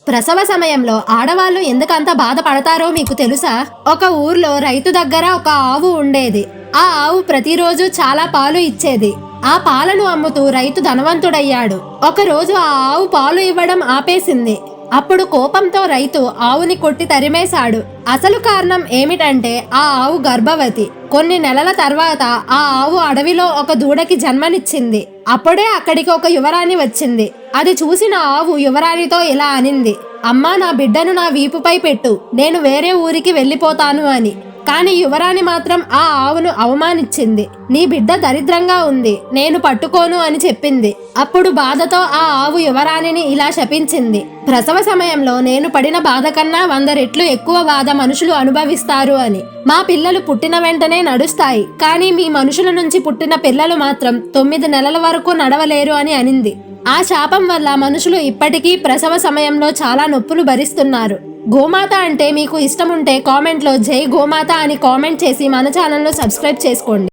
ప్రసవ సమయంలో ఆడవాళ్ళు ఎందుకంత బాధపడతారో మీకు తెలుసా? ఒక ఊర్లో రైతు దగ్గర ఒక ఆవు ఉండేది. ఆ ఆవు ప్రతిరోజు చాలా పాలు ఇచ్చేది. ఆ పాలను అమ్ముతూ రైతు ధనవంతుడయ్యాడు. ఒకరోజు ఆ ఆవు పాలు ఇవ్వడం ఆపేసింది. అప్పుడు కోపంతో రైతు ఆవుని కొట్టి తరిమేశాడు. అసలు కారణం ఏమిటంటే ఆ ఆవు గర్భవతి. కొన్ని నెలల తర్వాత ఆ ఆవు అడవిలో ఒక దూడకి జన్మనిచ్చింది. అప్పుడే అక్కడికి ఒక యువరాణి వచ్చింది. అది చూసిన ఆవు యువరాణితో ఇలా అనింది, అమ్మా, నా బిడ్డను నా వీపుపై పెట్టు, నేను వేరే ఊరికి వెళ్ళిపోతాను అని. కాని యువరాణి మాత్రం ఆ ఆవును అవమానించింది. నీ బిడ్డ దరిద్రంగా ఉంది, నేను పట్టుకోను అని చెప్పింది. అప్పుడు బాధతో ఆ ఆవు యువరాణిని ఇలా శపించింది, ప్రసవ సమయంలో నేను పడిన బాధ కన్నా 100 రెట్లు ఎక్కువ బాధ మనుషులు అనుభవిస్తారు అని. మా పిల్లలు పుట్టిన వెంటనే నడుస్తాయి, కానీ మీ మనుషుల నుంచి పుట్టిన పిల్లలు మాత్రం 9 నెలల వరకు నడవలేరు అని అనింది. ఆ శాపం వల్ల మనుషులు ఇప్పటికీ ప్రసవ సమయంలో చాలా నొప్పులు భరిస్తున్నారు. గోమాత అంటే మీకు ఇష్టం ఉంటే కామెంట్లో జై గోమాత అని కామెంట్ చేసి మన ఛానల్ను సబ్స్క్రైబ్ చేసుకోండి.